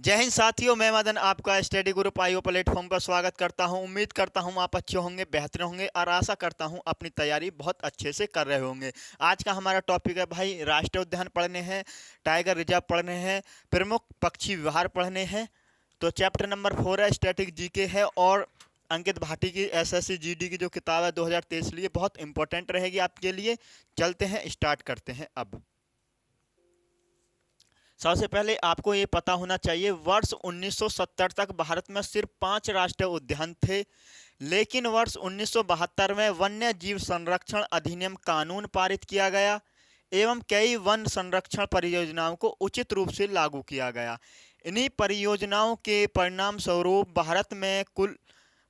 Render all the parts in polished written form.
जय हिंद साथियों, मैं मदन आपका स्टडी ग्रुप आईओ प्लेटफॉर्म पर स्वागत करता हूं। उम्मीद करता हूं आप अच्छे होंगे, बेहतर होंगे और आशा करता हूं अपनी तैयारी बहुत अच्छे से कर रहे होंगे। आज का हमारा टॉपिक है भाई, राष्ट्रीय उद्यान पढ़ने हैं, टाइगर रिजर्व पढ़ने हैं, प्रमुख पक्षी विहार पढ़ने हैं। तो चैप्टर नंबर 4 है, स्टैटिक जीके है और अंकित भाटी की एसएससी जीडी की जो किताब है 2023 लिए बहुत इंपॉर्टेंट रहेगी आपके लिए। चलते हैं, स्टार्ट करते हैं अब। सबसे पहले आपको ये पता होना चाहिए, वर्ष 1970 तक भारत में सिर्फ 5 राष्ट्रीय उद्यान थे। लेकिन वर्ष 1972 में वन्य जीव संरक्षण अधिनियम कानून पारित किया गया एवं कई वन संरक्षण परियोजनाओं को उचित रूप से लागू किया गया। इन्हीं परियोजनाओं के परिणाम स्वरूप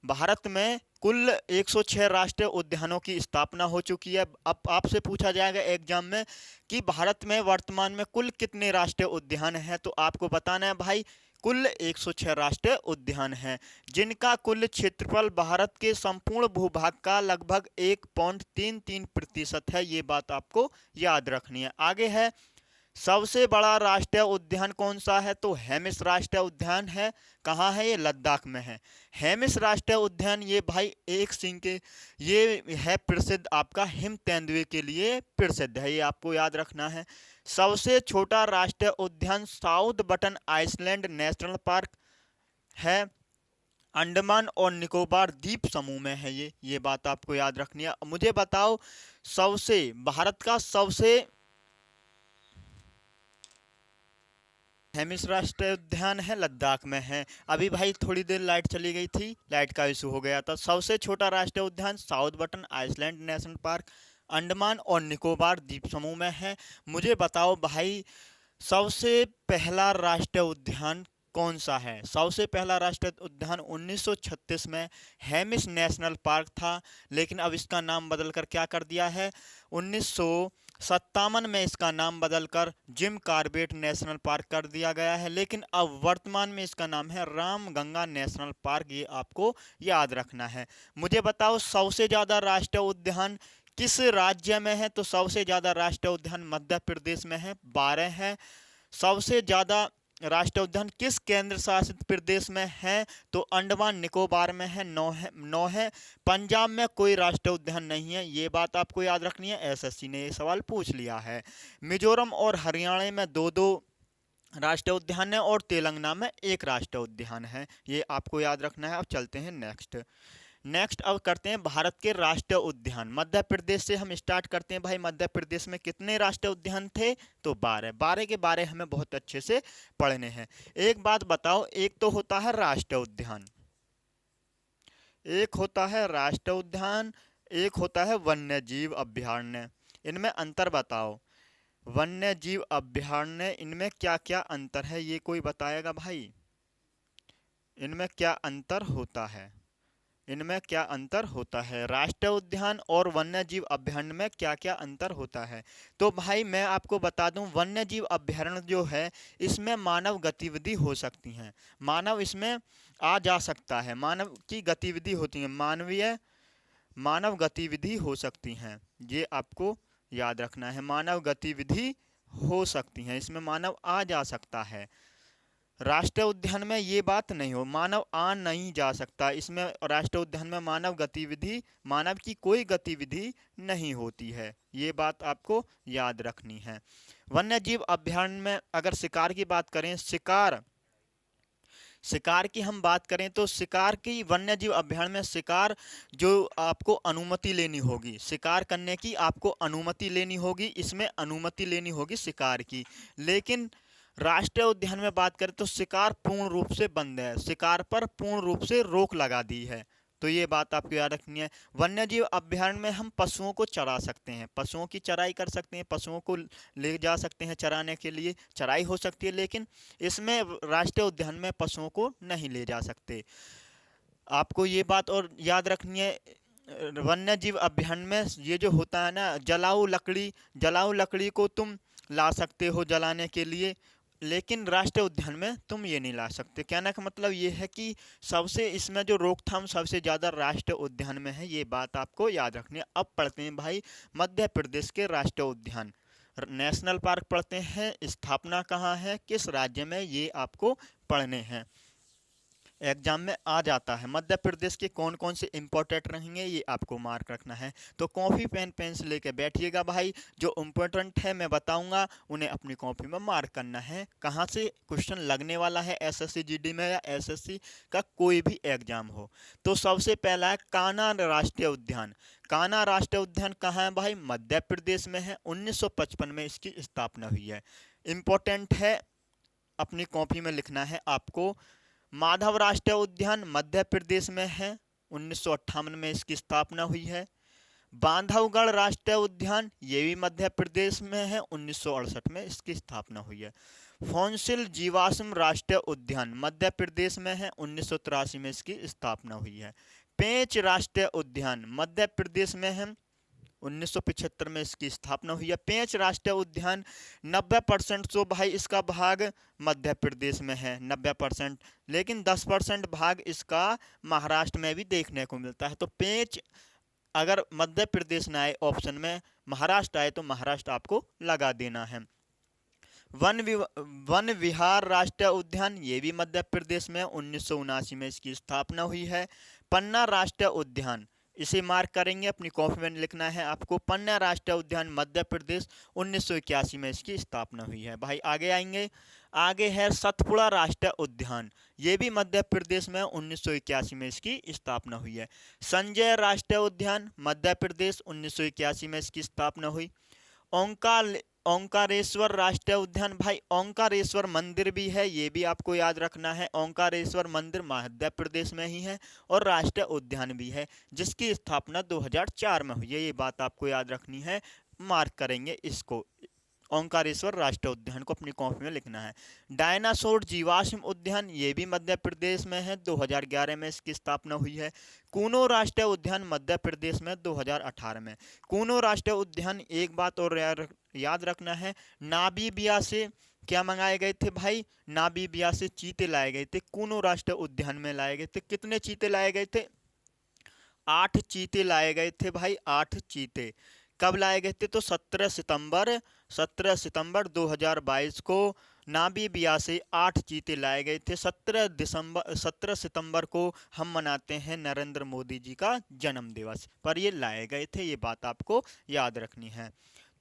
भारत में कुल 106 राष्ट्रीय उद्यानों की स्थापना हो चुकी है। अब आपसे पूछा जाएगा एग्जाम में कि भारत में वर्तमान में कुल कितने राष्ट्रीय उद्यान हैं, तो आपको बताना है भाई कुल 106 राष्ट्रीय उद्यान हैं, जिनका कुल क्षेत्रफल भारत के संपूर्ण भूभाग का लगभग 1.33% है। ये बात आपको याद रखनी है। आगे है, सबसे बड़ा राष्ट्रीय उद्यान कौन सा है, तो हेमिस राष्ट्रीय उद्यान है। कहाँ है ये, लद्दाख में है। हेमिस राष्ट्रीय उद्यान ये भाई एक सिंह के ये है प्रसिद्ध, आपका हिम तेंदुए के लिए प्रसिद्ध है, ये आपको याद रखना है। सबसे छोटा राष्ट्रीय उद्यान South Button Island National Park है, अंडमान और निकोबार द्वीप समूह में है ये बात आपको याद रखनी है। मुझे बताओ, सबसे भारत का सबसे हेमिस राष्ट्रीय उद्यान है, लद्दाख में है। अभी भाई थोड़ी देर लाइट चली गई थी, लाइट का इशू हो गया था। सबसे छोटा राष्ट्रीय उद्यान South Button Island National Park, Andaman और निकोबार द्वीप समूह में है। मुझे बताओ भाई, सबसे पहला राष्ट्रीय उद्यान कौन सा है। सबसे पहला राष्ट्रीय उद्यान 1936 में हेमिस नेशनल पार्क था, लेकिन अब इसका नाम बदलकर क्या कर दिया है, 1957 में इसका नाम बदलकर जिम कॉर्बेट नेशनल पार्क कर दिया गया है। लेकिन अब वर्तमान में इसका नाम है रामगंगा नेशनल पार्क, ये आपको याद रखना है। मुझे बताओ, सबसे ज़्यादा राष्ट्रीय उद्यान किस राज्य में है, तो सबसे ज़्यादा राष्ट्रीय उद्यान मध्य प्रदेश में है, 12 है। सबसे ज़्यादा राष्ट्रीय उद्यान किस केंद्र शासित प्रदेश में है, तो अंडमान निकोबार में है, 9 है। पंजाब में कोई राष्ट्रीय उद्यान नहीं है, ये बात आपको याद रखनी है, एसएससी ने ये सवाल पूछ लिया है। मिजोरम और हरियाणा में 2-2 राष्ट्रीय उद्यान है और तेलंगाना में 1 राष्ट्रीय उद्यान है, ये आपको याद रखना है। अब चलते हैं नेक्स्ट अब करते हैं भारत के राष्ट्रीय उद्यान। मध्य प्रदेश से हम स्टार्ट करते हैं भाई। मध्य प्रदेश में कितने राष्ट्रीय उद्यान थे, तो 12 के बारे हमें बहुत अच्छे से पढ़ने हैं। एक बात बताओ, एक तो होता है राष्ट्रीय उद्यान, एक होता है राष्ट्रीय उद्यान, एक होता है वन्य जीव अभयारण्य। इनमें अंतर बताओ, वन्य जीव अभयारण्य इनमें क्या क्या अंतर है, ये कोई बताएगा भाई। इनमें क्या अंतर होता है, इनमें क्या अंतर होता है, राष्ट्रीय उद्यान और वन्य जीव अभयारण्य में क्या क्या अंतर होता है। तो भाई मैं आपको बता दूं, वन्य जीव अभयारण्य जो है इसमें मानव गतिविधि हो सकती हैं, मानव इसमें आ जा सकता है, मानव की गतिविधि होती है, मानव गतिविधि हो सकती हैं, ये आपको याद रखना है। मानव गतिविधि हो सकती हैं, इसमें मानव आ जा सकता है। राष्ट्रीय उद्यान में ये बात नहीं हो, मानव आ नहीं जा सकता इसमें। राष्ट्रीय उद्यान में मानव की कोई गतिविधि नहीं होती है, ये बात आपको याद रखनी है। वन्य जीव अभयारण्य में अगर शिकार की बात करें, शिकार की हम बात करें तो शिकार की वन्य जीव अभयारण्य में शिकार जो आपको अनुमति लेनी होगी, शिकार करने की आपको अनुमति लेनी होगी, इसमें अनुमति लेनी होगी शिकार की। लेकिन राष्ट्रीय उद्यान में बात करें तो शिकार पूर्ण रूप से बंद है, शिकार पर पूर्ण रूप से रोक लगा दी है, तो ये बात आपको याद रखनी है। वन्य जीव अभयारण्य में हम पशुओं को चरा सकते हैं, पशुओं की चराई कर सकते हैं, पशुओं को ले जा सकते हैं चराने के लिए, चराई हो सकती है। लेकिन इसमें राष्ट्रीय उद्यान में पशुओं को नहीं ले जा सकते, आपको ये बात और याद रखनी है। वन्य जीव अभयारण्य में ये जो होता है ना, जलाऊ लकड़ी को तुम ला सकते हो जलाने के लिए, लेकिन राष्ट्रीय उद्यान में तुम ये नहीं ला सकते। कहने का मतलब ये है कि सबसे इसमें जो रोकथाम सबसे ज़्यादा राष्ट्रीय उद्यान में है, ये बात आपको याद रखनी है। अब पढ़ते हैं भाई मध्य प्रदेश के राष्ट्रीय उद्यान। नेशनल पार्क पढ़ते हैं, स्थापना कहाँ है, किस राज्य में, ये आपको पढ़ने हैं, एग्जाम में आ जाता है। मध्य प्रदेश के कौन कौन से इंपॉर्टेंट रहेंगे ये आपको मार्क रखना है। तो कॉपी पेन पेंसिल लेके बैठिएगा भाई, जो इम्पोर्टेंट है मैं बताऊंगा उन्हें अपनी कॉपी में मार्क करना है। कहाँ से क्वेश्चन लगने वाला है एसएससी जीडी में या एसएससी का कोई भी एग्जाम हो। तो सबसे पहला है कान्हा राष्ट्रीय उद्यान। कान्हा राष्ट्रीय उद्यान कहाँ है भाई, मध्य प्रदेश में है। 1955 में इसकी स्थापना हुई है। इंपॉर्टेंट है, अपनी कॉपी में लिखना है आपको। माधव राष्ट्रीय उद्यान मध्य प्रदेश में है, 1958 में इसकी स्थापना हुई है। बांधवगढ़ राष्ट्रीय उद्यान ये भी मध्य प्रदेश में है, 1968 में इसकी स्थापना हुई है। फोंसिल जीवाश्म राष्ट्रीय उद्यान मध्य प्रदेश में है, 1983 में इसकी स्थापना हुई है। पेंच राष्ट्रीय उद्यान मध्य प्रदेश में है, 1975 में इसकी स्थापना हुई है। पेंच राष्ट्रीय उद्यान 90% तो भाई इसका भाग मध्य प्रदेश में है, 90%, लेकिन 10% भाग इसका महाराष्ट्र में भी देखने को मिलता है। तो पेंच अगर मध्य प्रदेश ना आए ऑप्शन में, महाराष्ट्र आए तो महाराष्ट्र आपको लगा देना है। वन विहार राष्ट्रीय उद्यान ये भी मध्य प्रदेश में 1979 में इसकी स्थापना हुई है। पन्ना राष्ट्रीय उद्यान इसे मार्क करेंगे, अपनी कॉपी में लिखना है आपको। पन्ना राष्ट्रीय उद्यान मध्य प्रदेश 1981 में इसकी स्थापना हुई है। भाई आगे आएंगे, आगे है सतपुड़ा राष्ट्रीय उद्यान, ये भी मध्य प्रदेश में 1981 में इसकी स्थापना हुई है। संजय राष्ट्रीय उद्यान मध्य प्रदेश 1981 में इसकी स्थापना हुई। ओंकारेश्वर राष्ट्रीय उद्यान, भाई ओंकारेश्वर मंदिर भी है, ये भी आपको याद रखना है। ओंकारेश्वर मंदिर मध्य प्रदेश में ही है और राष्ट्रीय उद्यान भी है, जिसकी स्थापना 2004 में हुई है। ये बात आपको याद रखनी है, मार्क करेंगे इसको। ओंकारेश्वर राष्ट्रीय उद्यान को अपनी कॉपी में लिखना है। डायनासोर जीवाश्म उद्यान ये भी मध्य प्रदेश में है, 2011 में इसकी स्थापना हुई है। कूनो राष्ट्रीय उद्यान मध्य प्रदेश में 2018 में। कूनो राष्ट्रीय उद्यान, एक बात और याद रखना है, नामीबिया से क्या मंगाए गए थे भाई, नामीबिया से चीते लाए गए थे, कूनो राष्ट्रीय उद्यान में लाए गए थे। कितने चीते लाए गए थे, 8 चीते लाए गए थे भाई, 8 चीते। कब लाए गए थे, तो 17 सितंबर 2022 को नामीबिया से 8 चीते लाए गए थे। 17 सितंबर को हम मनाते हैं नरेंद्र मोदी जी का जन्म दिवस, पर ये लाए गए थे, ये बात आपको याद रखनी है।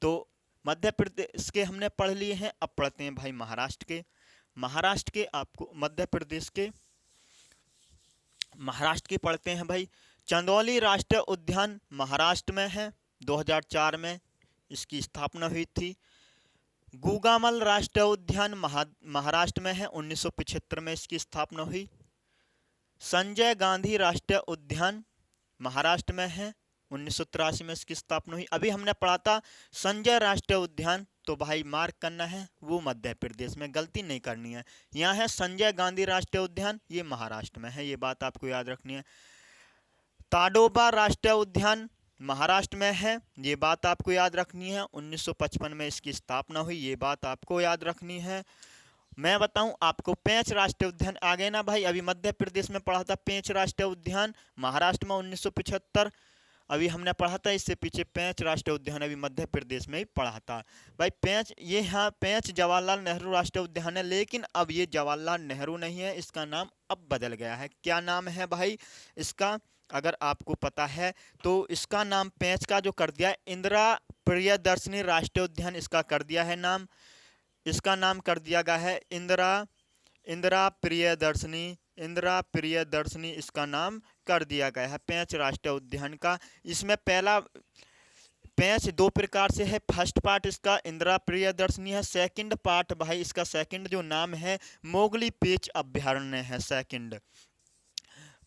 तो मध्य प्रदेश के हमने पढ़ लिए हैं, अब पढ़ते हैं भाई महाराष्ट्र के। महाराष्ट्र के आपको मध्य प्रदेश के महाराष्ट्र के पढ़ते हैं भाई। चंदौली राष्ट्रीय उद्यान महाराष्ट्र में है, 2004 में इसकी स्थापना हुई थी। गुगामल राष्ट्रीय उद्यान महाराष्ट्र में है, 1975 में इसकी स्थापना हुई। संजय गांधी राष्ट्रीय उद्यान महाराष्ट्र में है, 1983 में इसकी स्थापना हुई। अभी हमने पढ़ा था संजय राष्ट्रीय उद्यान, तो भाई मार्क करना है वो मध्य प्रदेश में, गलती नहीं करनी है। यहाँ है संजय गांधी राष्ट्रीय उद्यान, ये महाराष्ट्र में है, ये बात आपको याद रखनी है। ताडोबा राष्ट्रीय उद्यान महाराष्ट्र में है, ये बात आपको याद रखनी है। 1955 में इसकी स्थापना हुई, ये बात आपको याद रखनी है। मैं बताऊं आपको, पेंच राष्ट्रीय उद्यान आ गए ना भाई, अभी मध्य प्रदेश में पढ़ा था पेंच राष्ट्रीय उद्यान, महाराष्ट्र में 1975 अभी हमने पढ़ा था। इससे पीछे पेंच राष्ट्रीय उद्यान अभी मध्य प्रदेश में ही पढ़ा था भाई। पेंच, ये हाँ पेंच जवाहरलाल नेहरू राष्ट्रीय उद्यान है, लेकिन अब ये जवाहरलाल नेहरू नहीं है, इसका नाम अब बदल गया है। क्या नाम है भाई इसका, अगर आपको पता है तो इसका नाम पेंच का जो कर दिया है, इंदिरा प्रियदर्शनी राष्ट्रीय उद्यान इसका कर दिया है नाम। इसका नाम कर दिया गया है इंदिरा प्रियदर्शनी इसका नाम कर दिया गया है पेंच राष्ट्रीय उद्यान का। इसमें पहला पेंच 2 प्रकार से है, फर्स्ट पार्ट इसका इंदिरा प्रियदर्शनी है, सेकंड पार्ट भाई इसका सेकंड जो नाम है मोगली पेंच अभ्यारण्य है। सेकंड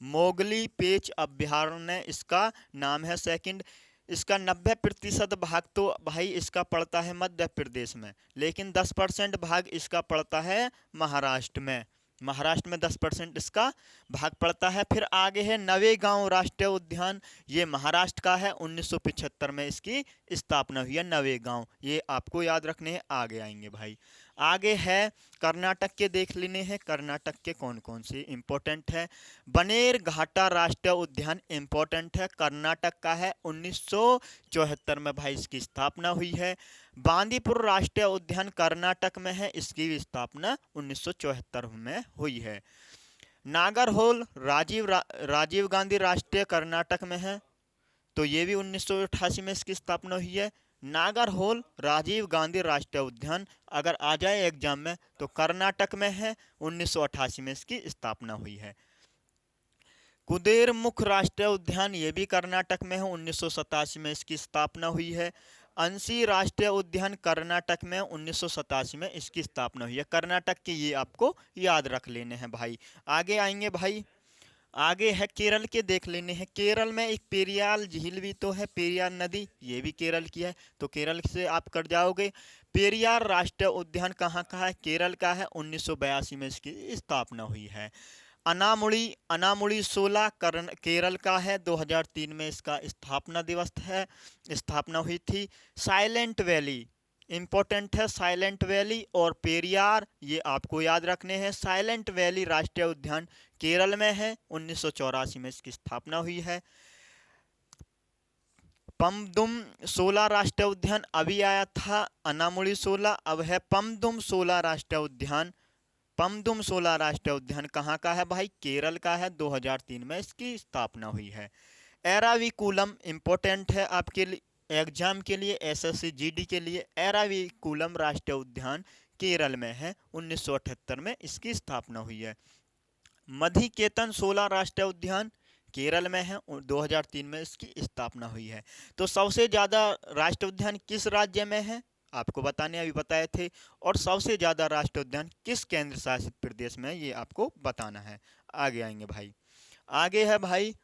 मोगली पेंच अभ्यारण्य इसका नाम है सेकंड। इसका 90% भाग तो भाई इसका पड़ता है मध्य प्रदेश में, लेकिन 10% भाग इसका पड़ता है महाराष्ट्र में। महाराष्ट्र में 10% इसका भाग पड़ता है। फिर आगे है नवेगांव राष्ट्रीय उद्यान, ये महाराष्ट्र का है, 1975 में इसकी स्थापना हुई है नवेगांव, ये आपको याद रखने हैं। आगे आएंगे भाई, आगे है कर्नाटक के, देख लेने हैं कर्नाटक के कौन कौन से इंपॉर्टेंट है। बनेर घाटा राष्ट्रीय उद्यान इंपॉर्टेंट है, कर्नाटक का है, 1974 में भाई इसकी स्थापना हुई है। बांदीपुर राष्ट्रीय उद्यान कर्नाटक में है, इसकी भी स्थापना 1974 में हुई है। नागरहोल राजीव गांधी राष्ट्रीय कर्नाटक में है, तो ये भी 1988 में इसकी स्थापना हुई है। नागरहोल राजीव गांधी राष्ट्रीय उद्यान अगर आ जाए एग्जाम में तो कर्नाटक में है, 1988 में इसकी स्थापना हुई है। कुदेरमुख राष्ट्रीय उद्यान ये भी कर्नाटक में है, 1987 में इसकी स्थापना हुई है। अंसी राष्ट्रीय उद्यान कर्नाटक में 1987 में इसकी स्थापना हुई है। कर्नाटक के ये आपको याद रख लेने हैं भाई। आगे आएंगे भाई, आगे है केरल के, देख लेने हैं। केरल में एक पेरियार झील भी तो है, पेरियार नदी, ये भी केरल की है, तो केरल से आप कर जाओगे। पेरियार राष्ट्रीय उद्यान कहाँ का है? केरल का है, 1982 में इसकी स्थापना हुई है। अनामुड़ी 16 केरल का है, 2003 में इसका स्थापना दिवस है, स्थापना हुई थी। साइलेंट वैली इंपॉर्टेंट है, साइलेंट वैली और पेरियार ये आपको याद रखने हैं। साइलेंट वैली राष्ट्रीय उद्यान केरल में है, 1984 में इसकी स्थापना हुई है। पमदुम 16 राष्ट्रीय उद्यान अभी आया था, अनामुड़ी 16 अब है पमदुम 16 राष्ट्रीय उद्यान। पमदुम 16 राष्ट्रीय उद्यान कहाँ का है भाई? केरल का है, 2003 में इसकी स्थापना हुई है। एराविकुलम इंपॉर्टेंट है आपके लिए, एग्जाम के लिए, एसएससी जीडी के लिए। एराविकुलम राष्ट्रीय उद्यान केरल में है, 1978 में इसकी स्थापना हुई है। मधुकेतन 16 राष्ट्रीय उद्यान केरल में है, 2003 में इसकी स्थापना हुई है। तो सबसे ज्यादा राष्ट्रीय उद्यान किस राज्य में है आपको बताने अभी बताए थे, और सबसे ज्यादा राष्ट्रीय उद्यान किस केंद्र शासित प्रदेश में, ये आपको बताना है। आगे आएंगे भाई, आगे है भाई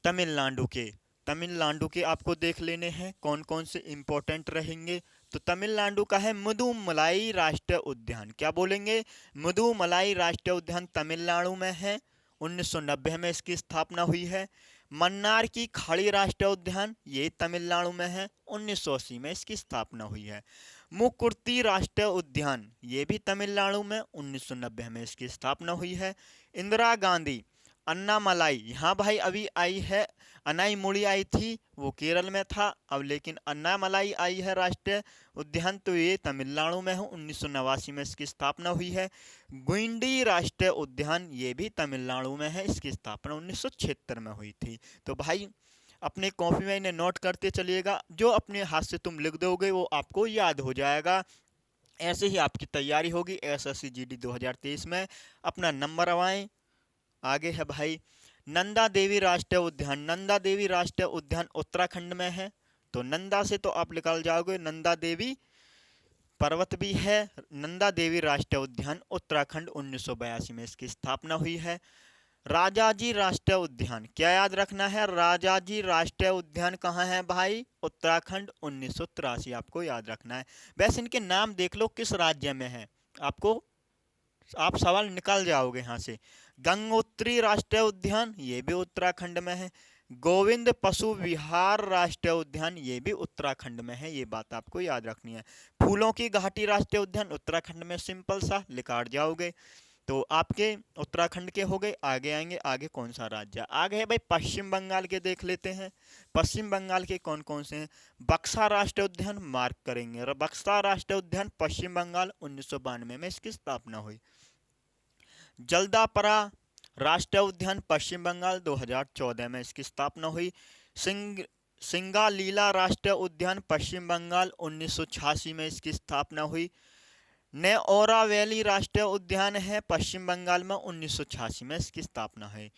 तमिलनाडु के। तमिलनाडु के आपको देख लेने हैं कौन कौन से इंपॉर्टेंट रहेंगे। तो तमिलनाडु का है मुदुमलाई राष्ट्रीय उद्यान, क्या बोलेंगे? मुदुमलाई राष्ट्रीय उद्यान तमिलनाडु में है, 1990 में इसकी स्थापना हुई है। मन्नार की खाड़ी राष्ट्रीय उद्यान ये तमिलनाडु में है, 1980 में इसकी स्थापना हुई है। मुकुर्ती राष्ट्रीय उद्यान ये भी तमिलनाडु में, 1990 में इसकी स्थापना हुई है। इंदिरा गांधी अन्नामलाई, यहाँ भाई अभी आई है, अनाईमुड़ी आई थी वो केरल में था अब, लेकिन अन्नामलाई आई है राष्ट्रीय उद्यान, तो ये तमिलनाडु में है, 1989 में इसकी स्थापना हुई है। गुइंडी राष्ट्रीय उद्यान ये भी तमिलनाडु में है, इसकी स्थापना 1976 में हुई थी। तो भाई अपने कॉपी में इन्हें नोट करते चलिएगा, जो अपने हाथ से तुम लिख दोगे वो आपको याद हो जाएगा। ऐसे ही आपकी तैयारी होगी एसएससी जीडी 2023 में, अपना नंबर आवाएं। आगे है भाई नंदा देवी राष्ट्रीय उद्यान। नंदा देवी राष्ट्रीय उद्यान उत्तराखंड में है, तो नंदा से तो आप निकल जाओगे, नंदा देवी पर्वत भी है। नंदा देवी राष्ट्रीय उद्यान उत्तराखंड, 1982 में इसकी स्थापना हुई है। राजाजी राष्ट्रीय उद्यान, क्या याद रखना है? राजाजी राष्ट्रीय उद्यान कहाँ है भाई? उत्तराखंड, 1983 आपको याद रखना है। वैसे इनके नाम देख लो किस राज्य में है, आपको आप सवाल निकाल जाओगे यहाँ से। गंगोत्री राष्ट्रीय उद्यान ये भी उत्तराखंड में है। गोविंद पशु विहार राष्ट्रीय उद्यान ये भी उत्तराखंड में है, ये बात आपको याद रखनी है। फूलों की घाटी राष्ट्रीय उद्यान उत्तराखंड में, सिंपल सा लिखाड़ जाओगे। तो आपके उत्तराखंड के हो गए। आगे आएंगे, आगे कौन सा राज्य आगे है भाई? पश्चिम बंगाल के देख लेते हैं। पश्चिम बंगाल के कौन कौन से हैं? बक्सा राष्ट्रीय उद्यान मार्क करेंगे, बक्सा राष्ट्रीय उद्यान पश्चिम बंगाल, 1992 में इसकी स्थापना हुई। जल्दापरा राष्ट्रीय उद्यान पश्चिम बंगाल, 2014 में इसकी स्थापना हुई। सिंगालीला राष्ट्रीय उद्यान पश्चिम बंगाल, 1986 में इसकी स्थापना हुई। नेओरा वैली राष्ट्रीय उद्यान है पश्चिम बंगाल में, 1986 में इसकी स्थापना है।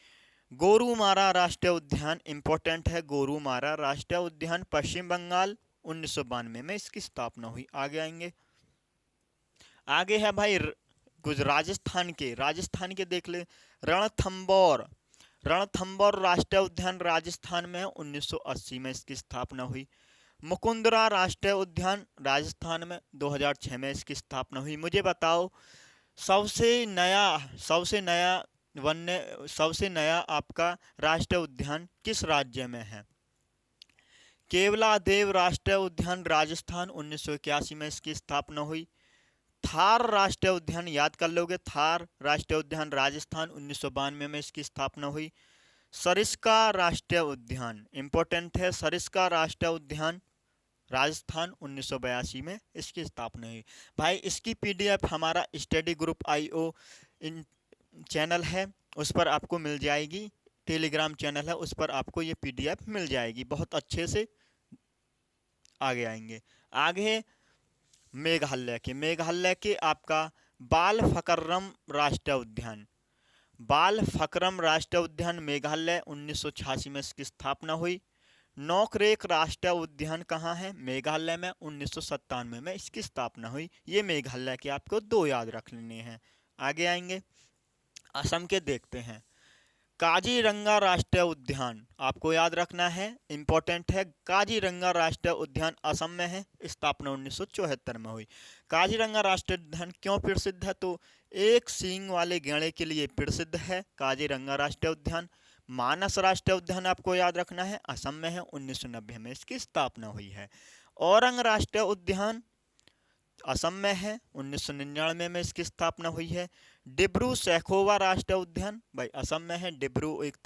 गोरुमारा राष्ट्रीय उद्यान इंपॉर्टेंट है, गोरुमारा राष्ट्रीय उद्यान पश्चिम बंगाल, 1992 में इसकी स्थापना हुई। आगे आएंगे, आगे है भाई कुछ राजस्थान के देख ले। रणथंबोर, रणथंबोर राष्ट्रीय उद्यान राजस्थान में है, 1980 में इसकी स्थापना हुई। मुकुंदरा राष्ट्रीय उद्यान राजस्थान में, 2006 में इसकी स्थापना हुई। मुझे बताओ सबसे नया आपका राष्ट्रीय उद्यान किस राज्य में है? केवलादेव राष्ट्रीय उद्यान राजस्थान, 1981 में इसकी स्थापना हुई। थार राष्ट्रीय उद्यान याद कर लोगे, थार राष्ट्रीय उद्यान राजस्थान 1992 में इसकी स्थापना हुई। सरिस्का राष्ट्रीय उद्यान इंपॉर्टेंट है, सरिस्का राष्ट्रीय उद्यान राजस्थान 1982 में इसकी स्थापना हुई। भाई इसकी पीडीएफ हमारा स्टडी ग्रुप आईओ इन चैनल है उस पर आपको मिल जाएगी, टेलीग्राम चैनल है उस पर आपको ये पीडीएफ मिल जाएगी, बहुत अच्छे से आगे आएंगे। आगे मेघालय के आपका बाल फकरम राष्ट्रीय उद्यान, बाल फकरम राष्ट्रीय उद्यान मेघालय 1986 में इसकी स्थापना हुई। नोकरेक राष्ट्रीय उद्यान कहाँ है, मेघालय में 1997 में इसकी स्थापना हुई। ये मेघालय के आपको दो याद रख लेने हैं। आगे आएंगे असम के देखते हैं। काजीरंगा राष्ट्रीय उद्यान आपको याद रखना है, इंपॉर्टेंट है। काजीरंगा राष्ट्रीय उद्यान असम में है, स्थापना 1974 में हुई। काजीरंगा राष्ट्रीय उद्यान क्यों प्रसिद्ध है, तो एक सींग वाले गैंडे के लिए प्रसिद्ध है काजीरंगा राष्ट्रीय उद्यान। मानस राष्ट्रीय उद्यान आपको याद रखना है, असम में है, 1990 में इसकी स्थापना हुई है। औरंग राष्ट्रीय उद्यान असम में है, 1999 में इसकी स्थापना हुई है। डिब्रू सैखोवा राष्ट्रीय उद्यान भाई असम में है, डिब्रू एक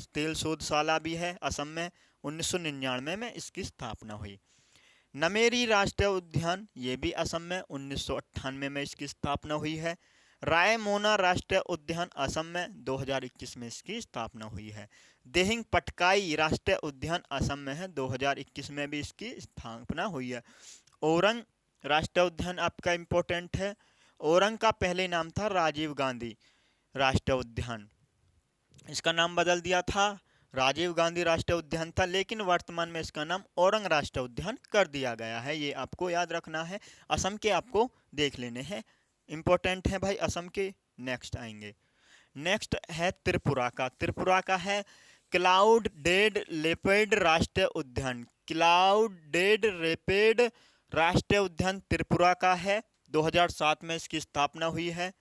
तेल शोधशाला भी है असम में, 1999 में इसकी स्थापना हुई। नमेरी राष्ट्रीय उद्यान ये भी असम में, 1998 में इसकी स्थापना हुई है। रायमोना राष्ट्रीय उद्यान असम में 2021 में इसकी स्थापना हुई है। देहिंग पटकाई राष्ट्रीय उद्यान असम में है, 2021 में भी इसकी स्थापना हुई है। औरंग राष्ट्रीय उद्यान आपका इंपॉर्टेंट है, औरंग का पहले नाम था राजीव गांधी राष्ट्रीय उद्यान, इसका नाम बदल दिया था, राजीव गांधी राष्ट्रीय उद्यान था, लेकिन वर्तमान में इसका नाम औरंग राष्ट्रीय उद्यान कर दिया गया है। ये आपको याद रखना है। असम के आपको देख लेने हैं, इंपॉर्टेंट है भाई असम के। नेक्स्ट आएंगे, नेक्स्ट है त्रिपुरा का है क्लाउड डेड लेपर्ड राष्ट्रीय उद्यान, क्लाउड डेड लेपर्ड राष्ट्रीय उद्यान त्रिपुरा का है, 2007 में इसकी स्थापना हुई है।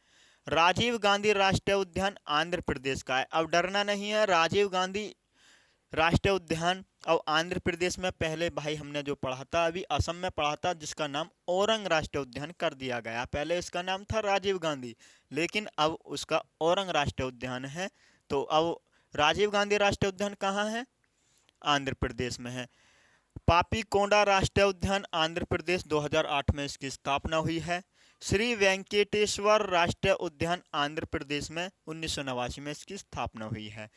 राजीव गांधी राष्ट्रीय उद्यान आंध्र प्रदेश का है। अब डरना नहीं है, राजीव गांधी राष्ट्रीय उद्यान और आंध्र प्रदेश में पहले भाई हमने जो पढ़ा था, अभी असम में पढ़ा था, जिसका नाम औरंग राष्ट्रीय उद्यान कर दिया गया। पहले इसका नाम था राजीव गांधी, लेकिन अब उसका औरंग राष्ट्रीय उद्यान है। तो अब राजीव गांधी राष्ट्रीय उद्यान कहाँ है, आंध्र प्रदेश में है। पापीकोंडा राष्ट्रीय उद्यान आंध्र प्रदेश, 2008 में इसकी स्थापना हुई है। श्री वेंकटेश्वर राष्ट्रीय उद्यान आंध्र प्रदेश में 1989 में इसकी स्थापना हुई है।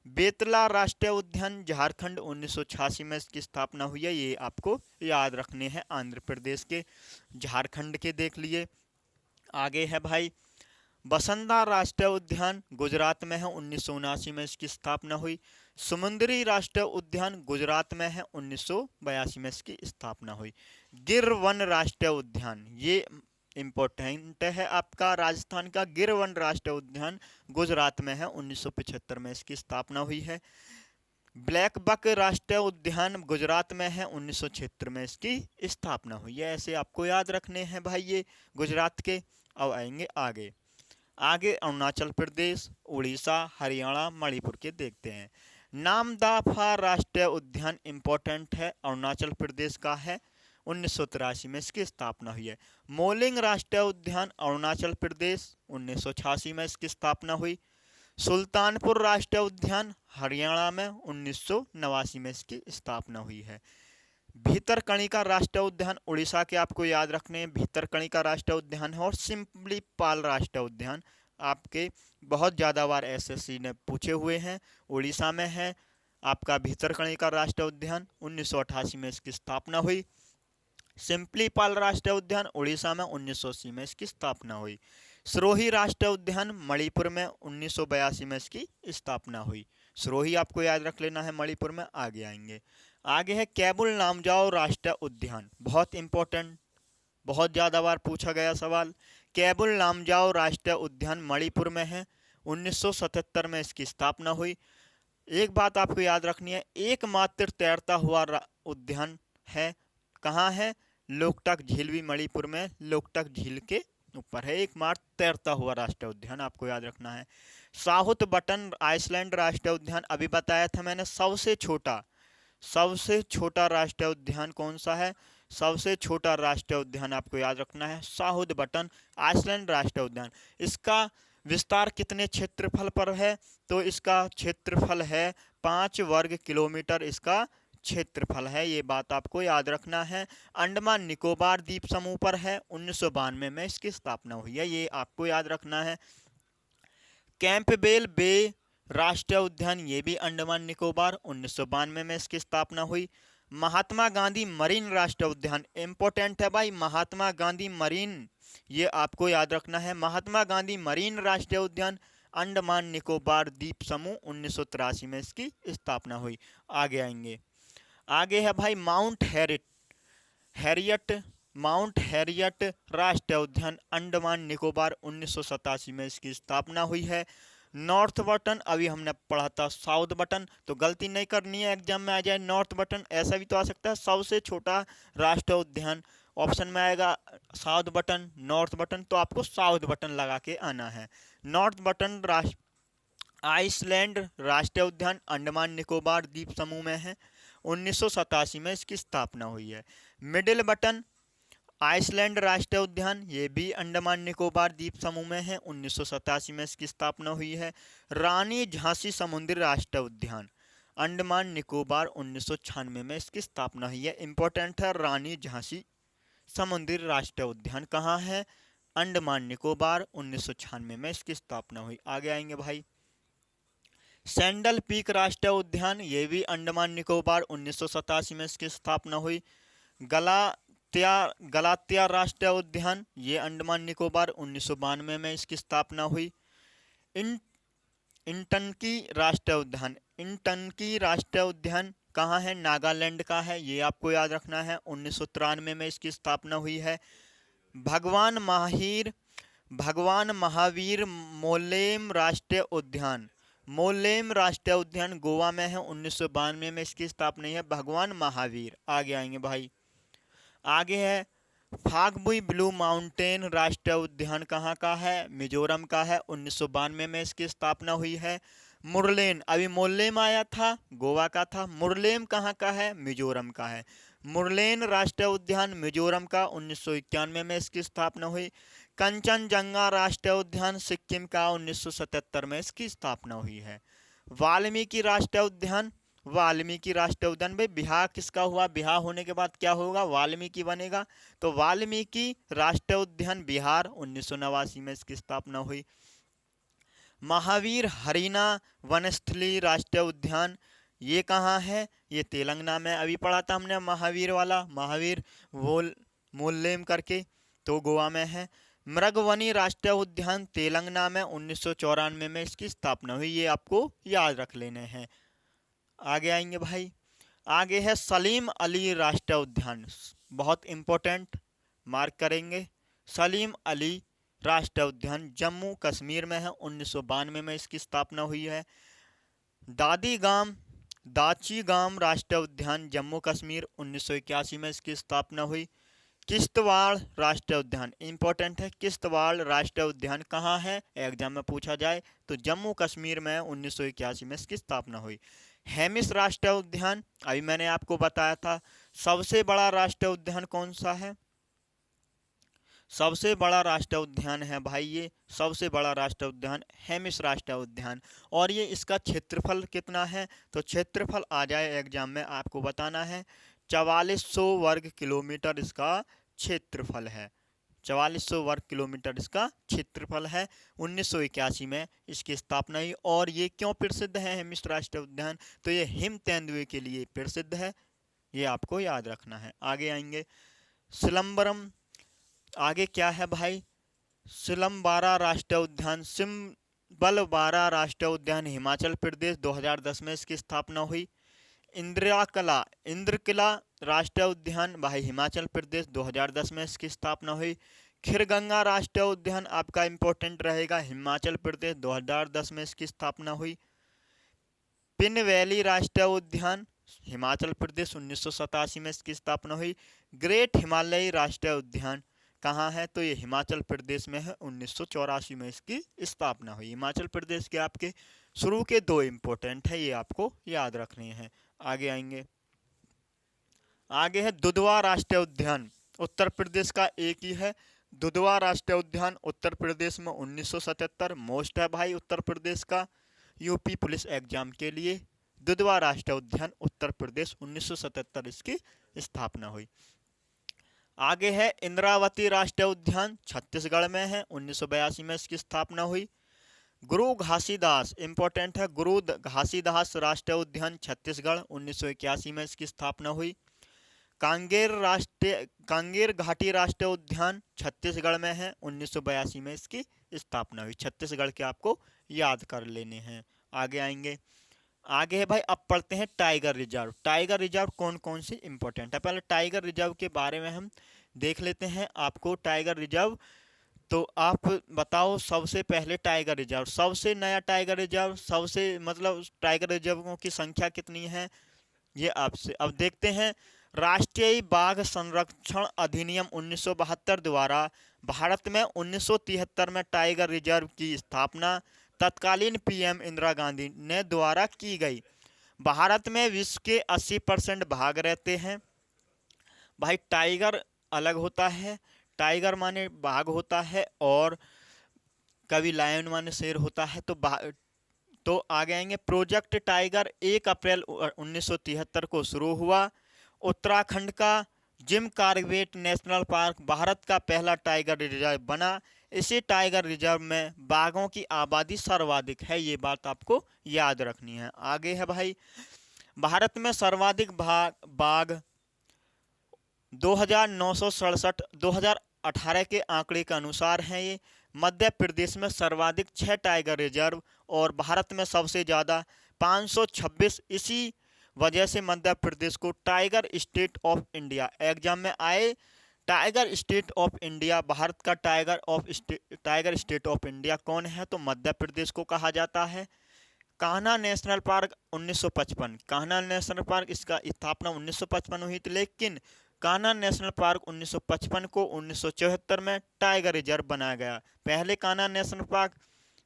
बेतला राष्ट्रीय उद्यान झारखंड, 1986 में इसकी स्थापना हुई है। ये आपको याद रखने हैं, आंध्र प्रदेश के, झारखंड के देख लिए। आगे है भाई बसंता राष्ट्रीय उद्यान गुजरात में है, 1979 में इसकी स्थापना हुई। समुद्री राष्ट्रीय उद्यान गुजरात में है, 1982 में इसकी स्थापना हुई। गिर वन राष्ट्रीय उद्यान ये इम्पोर्टेंट है आपका, राजस्थान का गिर वन राष्ट्रीय उद्यान गुजरात में है, 1975 में इसकी स्थापना हुई है। ब्लैक बक राष्ट्रीय उद्यान गुजरात में है, 1976 में इसकी स्थापना हुई है। ऐसे आपको याद रखने हैं भाई ये गुजरात के। अब आएंगे आगे अरुणाचल प्रदेश, उड़ीसा, हरियाणा, मणिपुर के देखते हैं। नामदफा राष्ट्रीय उद्यान इंपॉर्टेंट है, अरुणाचल प्रदेश का है, 1983 में इसकी स्थापना हुई है। मोलिंग राष्ट्रीय उद्यान अरुणाचल प्रदेश, 1986 में इसकी स्थापना हुई। सुल्तानपुर राष्ट्रीय उद्यान हरियाणा में, 1989 में इसकी स्थापना हुई है। भीतरकणिका राष्ट्रीय उद्यान उड़ीसा के आपको याद रखने हैं, भीतरकणिका राष्ट्रीय उद्यान है। और सिम्पलीपाल राष्ट्रीय उद्यान आपके बहुत ज़्यादा बार एसएससी ने पूछे हुए हैं, उड़ीसा में है आपका भीतरकणिका राष्ट्रीय उद्यान, 1988 में इसकी स्थापना हुई। सिम्पलीपाल राष्ट्रीय उद्यान उड़ीसा में, 1980 में इसकी स्थापना हुई। सिरोही राष्ट्रीय उद्यान मणिपुर में, 1982 में इसकी स्थापना हुई। सिरोही आपको याद रख लेना है मणिपुर में। आगे आएंगे, आगे है केबुल लामजाओ राष्ट्रीय उद्यान, बहुत इंपॉर्टेंट, बहुत ज़्यादा बार पूछा गया सवाल। केबुल लामजाओ राष्ट्रीय उद्यान मणिपुर में है, 1977 में इसकी स्थापना हुई। एक बात आपको याद रखनी है, एकमात्र तैरता हुआ उद्यान है, कहाँ है, लोकटक झील भी मणिपुर में, लोकटक झील के ऊपर है, एकमात्र तैरता हुआ राष्ट्रीय उद्यान आपको याद रखना है। साउथ बटन आइसलैंड राष्ट्रीय उद्यान अभी बताया था मैंने, सबसे छोटा राष्ट्रीय उद्यान कौन सा है, सबसे छोटा राष्ट्रीय उद्यान आपको याद रखना है साउथ बटन आइसलैंड राष्ट्रीय उद्यान। इसका विस्तार कितने क्षेत्रफल पर है? तो इसका क्षेत्रफल है 5 वर्ग किलोमीटर इसका क्षेत्रफल है, ये बात आपको याद रखना है। अंडमान निकोबार द्वीप समूह पर है, 1992 में इसकी स्थापना हुई है, ये आपको याद रखना है। कैंपबेल बे राष्ट्रीय उद्यान, ये भी अंडमान निकोबार, 1992 में इसकी स्थापना हुई। महात्मा गांधी मरीन राष्ट्रीय उद्यान, इंपॉर्टेंट है भाई, महात्मा गांधी मरीन, ये आपको याद रखना है। महात्मा गांधी मरीन राष्ट्रीय उद्यान अंडमान निकोबार द्वीप समूह, 1983 में इसकी स्थापना हुई। आगे आएंगे, आगे है भाई हैरियट माउंट हैरियट राष्ट्रीय उद्यान अंडमान निकोबार, 1987 में इसकी स्थापना हुई है। नॉर्थ बटन, अभी हमने पढ़ा था साउथ बटन, तो गलती नहीं करनी है, एग्जाम में आ जाए नॉर्थ बटन, ऐसा भी तो आ सकता है सबसे छोटा राष्ट्रीय उद्यान, ऑप्शन में आएगा साउथ बटन नॉर्थ बटन, तो आपको साउथ बटन लगा के आना है। नॉर्थ बटन आइसलैंड राष्ट्रीय उद्यान अंडमान निकोबार द्वीप समूह में है, 1987 में इसकी स्थापना हुई है। मिडिल बटन आइसलैंड राष्ट्रीय उद्यान, ये भी अंडमान निकोबार द्वीप समूह में है, 1987 में इसकी स्थापना हुई है। रानी झांसी समुद्री राष्ट्रीय उद्यान अंडमान निकोबार, 1996 में इसकी स्थापना हुई है। इंपॉर्टेंट है, रानी झांसी समुद्री राष्ट्रीय उद्यान कहाँ है? अंडमान निकोबार, 1996 में इसकी स्थापना हुई। आगे आएंगे भाई, सैंडल पीक राष्ट्रीय उद्यान, ये भी अंडमान निकोबार, 1987 में इसकी स्थापना हुई। गलातिया राष्ट्रीय उद्यान, ये अंडमान निकोबार, 1992 में इसकी स्थापना हुई। इंटनकी राष्ट्रीय उद्यान, इंटनकी राष्ट्रीय उद्यान कहाँ है? नागालैंड का है, ये आपको याद रखना है, 1993 में इसकी स्थापना हुई है। भगवान महावीर मोलेम राष्ट्रीय उद्यान, मोलेम राष्ट्रीय उद्यान गोवा में है, 1992 में इसकी स्थापना हुई है, भगवान महावीर। आगे आएंगे भाई, आगे है फागबुई ब्लू माउंटेन राष्ट्रीय उद्यान कहाँ का है? मिजोरम का है, 1992 में इसकी स्थापना हुई है। मुरलेन, अभी मोल्लेम आया था गोवा का था, मुरलेम कहाँ का है? मिजोरम का है। मुरलेन राष्ट्रीय उद्यान मिजोरम का, 1991 में इसकी स्थापना हुई। कंचनजंगा राष्ट्रीय उद्यान सिक्किम का, 1977 में इसकी स्थापना हुई है। वाल्मीकि राष्ट्रीय उद्यान, वाल्मीकि राष्ट्रीय उद्यान भाई बिहार किसका हुआ? बिहार होने के बाद क्या होगा? वाल्मीकि बनेगा, तो वाल्मीकि राष्ट्रीय उद्यान बिहार, 1989 में इसकी स्थापना हुई। महावीर हरिना वनस्थली राष्ट्रीय उद्यान, ये कहाँ है? ये तेलंगाना में, अभी पढ़ा था हमने महावीर वाला, महावीर मोल्लेम करके, तो गोवा में है। मृगवनी राष्ट्रीय उद्यान तेलंगाना में, 1994 में इसकी स्थापना हुई, ये आपको याद रख लेने हैं। आगे आएंगे भाई, आगे है सलीम अली राष्ट्रीय उद्यान, बहुत इंपॉर्टेंट, मार्क करेंगे। सलीम अली राष्ट्रीय उद्यान जम्मू कश्मीर में है, 1992 में इसकी स्थापना हुई है। दाची गाम राष्ट्रीय उद्यान जम्मू कश्मीर, 1981 में इसकी स्थापना हुई। किश्तवाड़ राष्ट्रीय उद्यान, इंपॉर्टेंट है, किश्तवाड़ राष्ट्रीय उद्यान कहाँ है? एग्जाम में पूछा जाए तो जम्मू कश्मीर में, 1981 में इसकी स्थापना हुई। हेमिस राष्ट्रीय उद्यान, अभी मैंने आपको बताया था, सबसे बड़ा राष्ट्रीय उद्यान कौन सा है? सबसे बड़ा राष्ट्रीय उद्यान है भाई, ये सबसे बड़ा राष्ट्रीय उद्यान हेमिस राष्ट्रीय उद्यान, और ये इसका क्षेत्रफल कितना है? तो क्षेत्रफल आ जाए एग्जाम में आपको बताना है, 4400 वर्ग किलोमीटर इसका क्षेत्रफल है, 4400 वर्ग किलोमीटर इसका क्षेत्रफल है। 1981 में इसकी स्थापना हुई। और ये क्यों प्रसिद्ध है हेमिस राष्ट्रीय उद्यान? तो ये हिम तेंदुए के लिए प्रसिद्ध है, ये आपको याद रखना है। आगे आएंगे, सिलम्बरम, आगे क्या है भाई? सिलम्बारा राष्ट्रीय उद्यान, सिम्बलबारा राष्ट्रीय उद्यान हिमाचल प्रदेश, 2010 में इसकी स्थापना हुई। इंद्रकिला राष्ट्रीय उद्यान भाई हिमाचल प्रदेश, 2010 में इसकी स्थापना हुई। खीरगंगा राष्ट्रीय उद्यान आपका इंपॉर्टेंट रहेगा, हिमाचल प्रदेश, 2010 में इसकी स्थापना हुई। पिन वैली राष्ट्रीय उद्यान हिमाचल प्रदेश, 1987 में इसकी स्थापना हुई। ग्रेट हिमालयी राष्ट्रीय उद्यान कहाँ है? तो ये हिमाचल प्रदेश में है, 1984 में इसकी स्थापना हुई। हिमाचल प्रदेश के आपके शुरू के 2 इंपॉर्टेंट है, ये आपको याद रखने हैं। आगे आएंगे, आगे है दुधवा राष्ट्रीय उद्यान, उत्तर प्रदेश का एक ही है। दुधवा राष्ट्रीय उद्यान उत्तर प्रदेश में 1977 मोस्ट है भाई उत्तर प्रदेश का, यूपी पुलिस एग्जाम के लिए। दुधवा राष्ट्रीय उद्यान उत्तर प्रदेश 1977 इसकी स्थापना हुई। आगे है इंद्रावती राष्ट्रीय उद्यान, छत्तीसगढ़ में है, 1982 में इसकी स्थापना हुई। गुरु घासीदास इंपॉर्टेंट है, गुरु घासीदास राष्ट्रीय उद्यान छत्तीसगढ़ 1981 में इसकी स्थापना हुई। कांगेर घाटी राष्ट्रीय उद्यान छत्तीसगढ़ में है, 1982 में इसकी स्थापना हुई। छत्तीसगढ़ के आपको याद कर लेने हैं। आगे आएंगे, आगे है भाई, अब पढ़ते हैं टाइगर रिजर्व। टाइगर रिजर्व कौन कौन से इंपॉर्टेंट है, पहले टाइगर रिजर्व के बारे में हम देख लेते हैं। आपको टाइगर रिजर्व, तो आप बताओ सबसे पहले टाइगर रिजर्व, सबसे नया टाइगर रिजर्व, सबसे मतलब टाइगर रिजर्वों की संख्या कितनी है ये आपसे अब देखते हैं। राष्ट्रीय बाघ संरक्षण अधिनियम 1972 द्वारा भारत में 1973 में टाइगर रिजर्व की स्थापना तत्कालीन पीएम इंदिरा गांधी ने द्वारा की गई। भारत में विश्व के 80% बाघ रहते हैं। भाई टाइगर अलग होता है, टाइगर माने बाघ होता है, और कभी लायन माने शेर होता है। तो आगे आएंगे, प्रोजेक्ट टाइगर 1 अप्रैल 1973 को शुरू हुआ। उत्तराखंड का Jim Corbett national park Bharat का पहला टाइगर रिजर्व बना। इसी टाइगर रिजर्व में बाघों की आबादी सर्वाधिक है, ये बात आपको याद रखनी है। आगे है भाई, भारत में सर्वाधिक बाघ 2967 2018 के आंकड़े के अनुसार हैं ये। मध्य प्रदेश में सर्वाधिक 6 टाइगर रिजर्व और भारत में सबसे ज़्यादा 526। इसी वजह से मध्य प्रदेश को tiger state of India exam में आए। Tiger state of India, Bharat का टाइगर स्टेट ऑफ इंडिया कौन है, तो मध्य प्रदेश को कहा जाता है। Kanha national park 1955, Kanha national park इसका स्थापना 1955 हुई थी, लेकिन कान्हा नेशनल पार्क 1955 को 1974 में टाइगर रिजर्व बनाया गया। पहले कान्हा नेशनल पार्क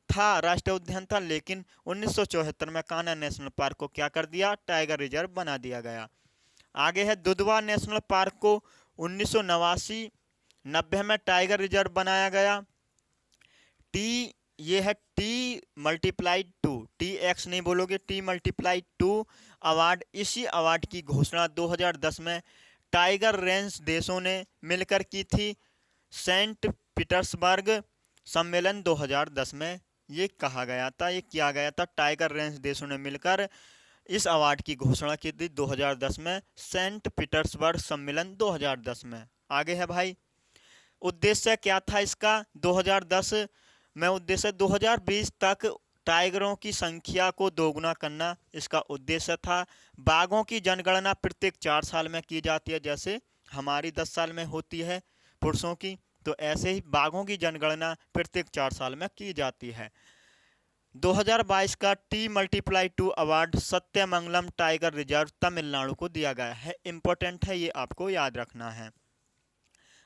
था, राष्ट्रीय उद्यान था, लेकिन 1974 में कान्हा नेशनल पार्क को क्या कर दिया, टाइगर रिजर्व बना दिया गया। आगे है, दुधवा नेशनल पार्क को 1989-90 में टाइगर रिजर्व बनाया गया। ये है T+2, TX नहीं बोलोगे, T+2 अवार्ड। इसी अवार्ड की घोषणा 2010 में टाइगर रेंज देशों ने मिलकर की थी। सेंट पीटर्सबर्ग सम्मेलन 2010 में ये कहा गया था, ये किया गया था। टाइगर रेंज देशों ने मिलकर इस अवार्ड की घोषणा की थी 2010 में, सेंट पीटर्सबर्ग सम्मेलन 2010 में। आगे है भाई, उद्देश्य क्या था इसका 2010 में, उद्देश्य 2020 तक टाइगरों की संख्या को दोगुना करना इसका उद्देश्य था। बाघों की जनगणना प्रत्येक 4 साल में की जाती है, जैसे हमारी 10 साल में होती है पुरुषों की, तो ऐसे ही बाघों की जनगणना प्रत्येक 4 साल में की जाती है। 2022 का T+2 award Sathyamangalam tiger reserve Tamil Nadu को दिया गया है। इंपॉर्टेंट है, ये आपको याद रखना है।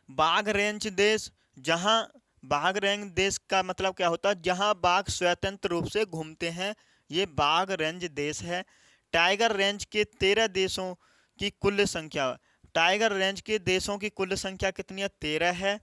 बाघ रेंज देश, जहां बाघ रेंज देश का मतलब क्या होता है, जहां बाघ स्वतंत्र रूप से घूमते हैं, ये बाघ रेंज देश है। टाइगर रेंज के 13 देशों की कुल संख्या, टाइगर रेंज के देशों की कुल संख्या कितनी है, 13 है।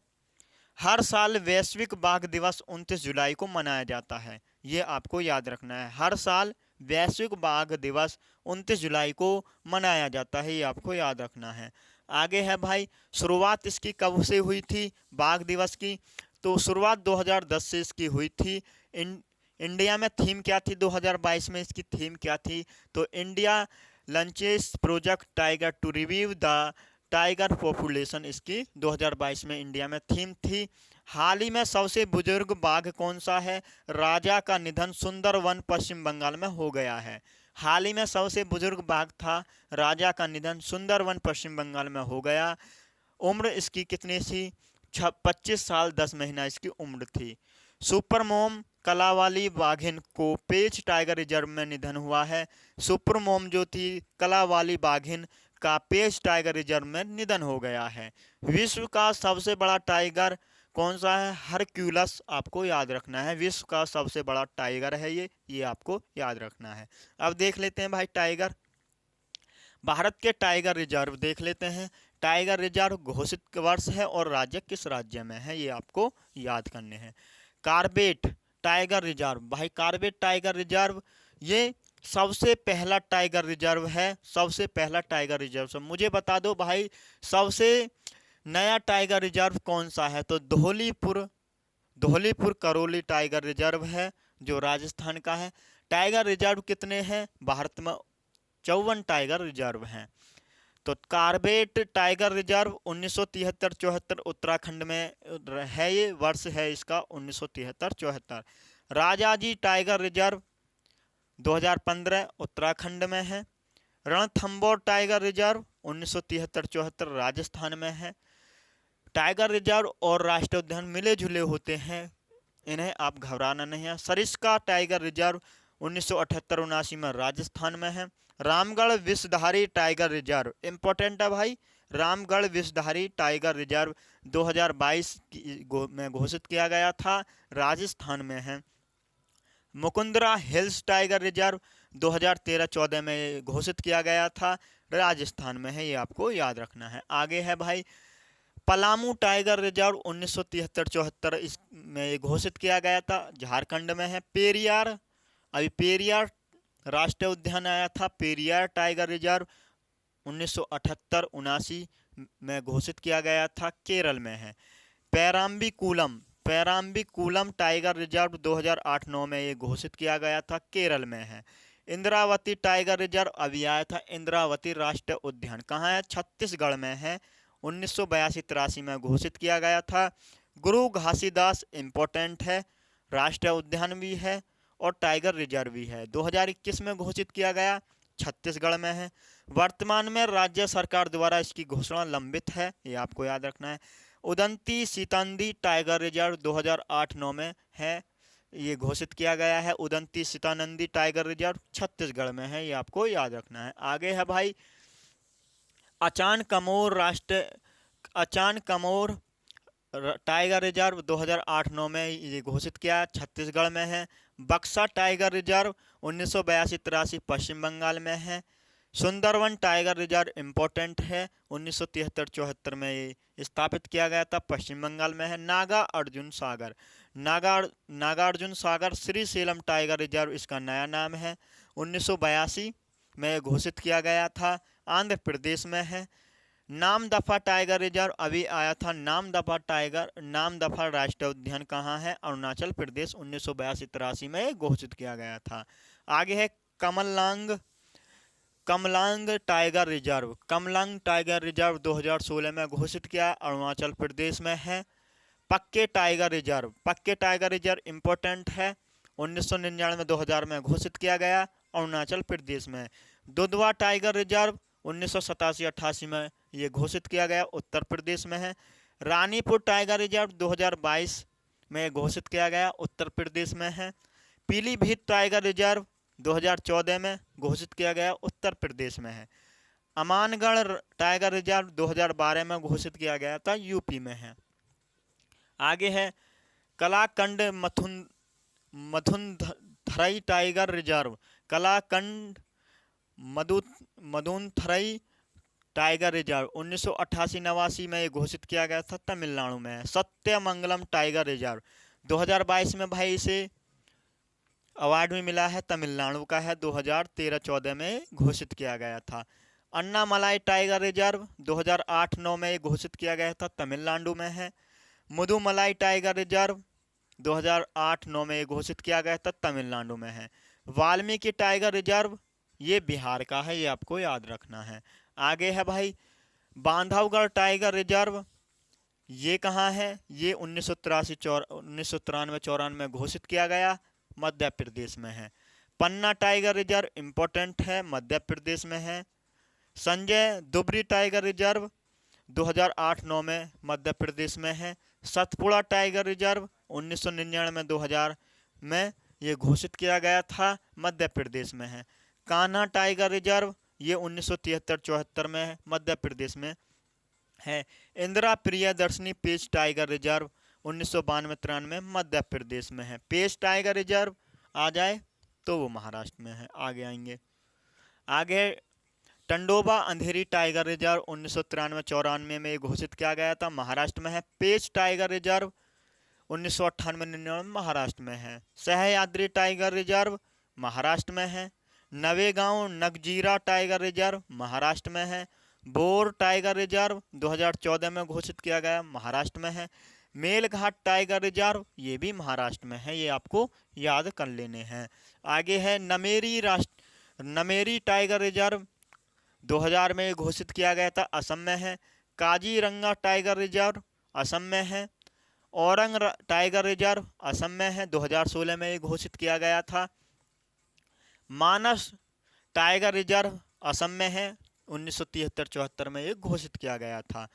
हर साल वैश्विक बाघ दिवस 29 जुलाई को मनाया जाता है, ये आपको याद रखना है। हर साल वैश्विक बाघ दिवस 29 जुलाई को मनाया जाता है, ये आपको याद रखना है। आगे है भाई, शुरुआत इसकी कब से हुई थी बाघ दिवस की, तो शुरुआत 2010 से इसकी हुई थी। इंडिया में थीम क्या थी 2022 में, इसकी थीम क्या थी, तो India launches Project Tiger to review the tiger population, इसकी 2022 में इंडिया में थीम थी। हाल ही में सबसे बुजुर्ग बाघ कौन सा है, राजा का निधन सुंदरवन पश्चिम बंगाल में हो गया है। हाल ही में सबसे बुजुर्ग बाघ था, राजा का निधन सुंदरवन पश्चिम बंगाल में हो गया। उम्र इसकी कितनी थी, 25 साल 10 महीना इसकी उम्र थी। सुपर मोम कलावाली बाघिन को पेंच टाइगर रिजर्व में निधन हुआ है। सुपर मोम जो थी कलावाली बाघिन का पेंच टाइगर रिजर्व में निधन हो गया है। विश्व का सबसे बड़ा टाइगर कौन सा है, हरक्यूलस, आपको याद रखना है। विश्व का सबसे बड़ा टाइगर है ये आपको याद रखना है। अब देख लेते हैं भाई टाइगर। भारत के टाइगर रिजर्व देख लेते हैं। टाइगर रिजर्व घोषित वर्ष है और राज्य किस राज्य में है, ये आपको याद करने हैं। कॉर्बेट टाइगर रिजर्व, भाई कॉर्बेट टाइगर रिजर्व ये सबसे पहला टाइगर रिजर्व है, सबसे पहला टाइगर रिजर्व। सब मुझे बता दो भाई, सबसे नया टाइगर रिजर्व कौन सा है, तो धौलीपुर, धौलीपुर करौली टाइगर रिजर्व है जो राजस्थान का है। टाइगर रिजर्व कितने हैं भारत में, 54 टाइगर रिजर्व हैं। तो कॉर्बेट टाइगर रिजर्व 1973-74 उत्तराखंड में है, ये वर्ष है इसका 1973-74। राजाजी टाइगर रिजर्व 2015 उत्तराखंड में है। रणथंबोर टाइगर रिजर्व 1973-74 राजस्थान में है। टाइगर रिजर्व और राष्ट्रीय उद्यान मिले जुले होते हैं, इन्हें आप घबराना नहीं है। सरिस्का टाइगर रिजर्व 1978-79 में राजस्थान में है। Ramgarh Vishdhari tiger reserve important है भाई, रामगढ़ विषधारी टाइगर रिजर्व 2022 में घोषित किया गया था, राजस्थान में है। मुकुंदरा हिल्स टाइगर रिजर्व 2013-14 में घोषित किया गया था, राजस्थान में है, ये आपको याद रखना है। आगे है भाई पलामू टाइगर रिजर्व 1973-74 इसमें घोषित किया गया था, झारखंड में है। पेरियार, अभी पेरियार राष्ट्रीय उद्यान आया था, पेरियार टाइगर रिजर्व 1978-79 में घोषित किया गया था, केरल में है। पेराम्बिकुलम, पेराम्बिकुलम टाइगर रिजर्व 2008-9 में ये घोषित किया गया था, केरल में है। इंद्रावती टाइगर रिजर्व अभी आया था, इंद्रावती राष्ट्रीय उद्यान कहाँ है, छत्तीसगढ़ में है, 1982-83 में घोषित किया गया था। गुरु घासीदास इम्पोर्टेंट है, राष्ट्रीय उद्यान भी है और टाइगर रिजर्व भी है, 2021 में घोषित किया गया, छत्तीसगढ़ में है। वर्तमान में राज्य सरकार द्वारा इसकी घोषणा लंबित है, ये आपको याद रखना है। उदंती सीतांदी टाइगर रिजर्व 2008-9 में है, ये घोषित किया गया है। उदंती सीतानंदी टाइगर रिजर्व छत्तीसगढ़ में है, ये आपको याद रखना है। आगे है भाई अचान कमोर राष्ट्रीय, अचान कमोर टाइगर रिजर्व 2008-9 में ये घोषित किया, छत्तीसगढ़ में है। बक्सा टाइगर रिजर्व 1982-83 पश्चिम बंगाल में है। सुंदरवन टाइगर रिजर्व इम्पोर्टेंट है, 1973-74 में ये स्थापित किया गया था, पश्चिम बंगाल में है। नागा अर्जुन सागर, नागार्जुन सागर श्रीशैलम टाइगर रिजर्व इसका नया नाम है, 1982 में घोषित किया गया था, आंध्र प्रदेश में है। नामदफा टाइगर रिजर्व अभी आया था, नामदफा टाइगर, नामदफा राष्ट्रीय उद्यान कहाँ है, अरुणाचल प्रदेश, 1982-83 में घोषित किया गया था। आगे है Kamalang, Kamalang tiger reserve, Kamalang tiger reserve 2016 में घोषित किया, अरुणाचल प्रदेश में है। पक्के टाइगर रिजर्व, पक्के टाइगर रिजर्व इम्पोर्टेंट है, 1999-2000 में घोषित किया गया, अरुणाचल प्रदेश में। दुधवा टाइगर रिजर्व 1987-88 में ये घोषित किया गया, उत्तर प्रदेश में है। रानीपुर टाइगर रिजर्व 2022 में घोषित किया गया, उत्तर प्रदेश में है। पीलीभीत टाइगर रिजर्व 2014 में घोषित किया गया, उत्तर प्रदेश में है। अमानगढ़ टाइगर रिजर्व 2012 में घोषित किया गया था, यूपी में है। आगे है कलाकंड मधुनथरई टाइगर रिजर्व, कलाकंड मधुनथरई टाइगर रिजर्व 1988-89 में ये घोषित किया गया था, तमिलनाडु में है। सत्यमंगलम टाइगर रिजर्व 2022 में भाई इसे अवार्ड भी मिला है, तमिलनाडु का है, 2013-14 में घोषित किया गया था। अन्नामलाई टाइगर रिजर्व 2008-9 में घोषित किया गया था, तमिलनाडु में है। मुदुमलाई टाइगर रिजर्व 2008-9 में घोषित किया गया था, तमिलनाडु में है। वाल्मीकि टाइगर रिजर्व ये बिहार का है, ये आपको याद रखना है। आगे है भाई बांधवगढ़ टाइगर रिजर्व, ये कहाँ है, ये 1993-94 में घोषित किया गया, मध्य प्रदेश में है। पन्ना टाइगर रिजर्व इम्पोर्टेंट है, मध्य प्रदेश में है। संजय दुबरी टाइगर रिजर्व 2008-9 में मध्य प्रदेश में है। सतपुड़ा टाइगर रिजर्व 1999-2000 में ये घोषित किया गया था, मध्य प्रदेश में है। कान्हा टाइगर रिजर्व ये 1973-74 में है, मध्य प्रदेश में है। इंदिरा प्रियदर्शनी पेंच टाइगर रिजर्व 1992-93 मध्य प्रदेश में है। पेंच टाइगर रिजर्व आ जाए तो वो महाराष्ट्र में है। आगे आएंगे, आगे टंडोबा अंधेरी टाइगर रिजर्व 1993-94 में ये घोषित किया गया था, महाराष्ट्र में है। पेंच टाइगर रिजर्व 1998-99 महाराष्ट्र में है। सह्याद्री टाइगर रिजर्व महाराष्ट्र में है। नवेगांव नगजीरा टाइगर रिजर्व महाराष्ट्र में है। बोर टाइगर रिजर्व 2014 में घोषित किया गया, महाराष्ट्र में है। मेलघाट टाइगर रिजर्व ये भी महाराष्ट्र में है, ये आपको याद कर लेने हैं। आगे है नमेरी टाइगर रिजर्व 2000 में घोषित किया गया था, असम में है। काजीरंगा टाइगर रिजर्व असम में है। औरंग टाइगर रिजर्व असम में है, 2016 में ये घोषित किया गया था। मानस टाइगर रिजर्व असम में है, 1973-74 में ये घोषित किया गया था।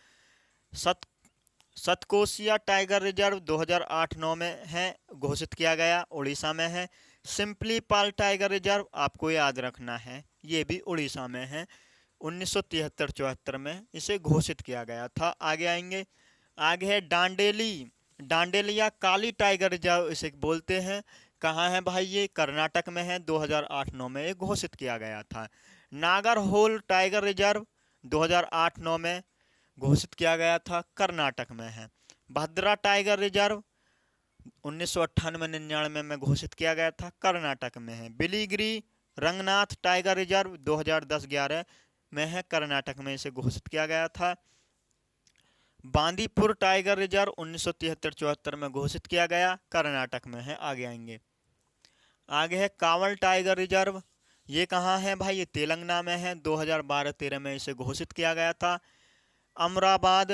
सतकोसिया टाइगर रिजर्व 2008-9 में है, घोषित किया गया, उड़ीसा में है। सिंपली पाल टाइगर रिजर्व आपको याद रखना है, ये भी उड़ीसा में है, 1973-74 में इसे घोषित किया गया था। आगे है डांडेलिया काली टाइगर रिजर्व इसे बोलते हैं। कहाँ है भाई, ये कर्नाटक में है, 2008-9 में ये घोषित किया गया था। नागरहोल टाइगर रिजर्व 2008-9 में घोषित किया गया था, कर्नाटक में है। भद्रा टाइगर रिजर्व 1998-99 में घोषित किया गया था, कर्नाटक में है। बिलीगिरी रंगनाथ टाइगर रिजर्व 2010-11 में है, कर्नाटक में इसे घोषित किया गया था। बांदीपुर टाइगर रिजर्व 1973-74 में घोषित किया गया, कर्नाटक में है। आगे है कावल टाइगर रिजर्व, ये कहाँ है भाई, ये तेलंगाना में है, 2012-13 में इसे घोषित किया गया था। अमराबाद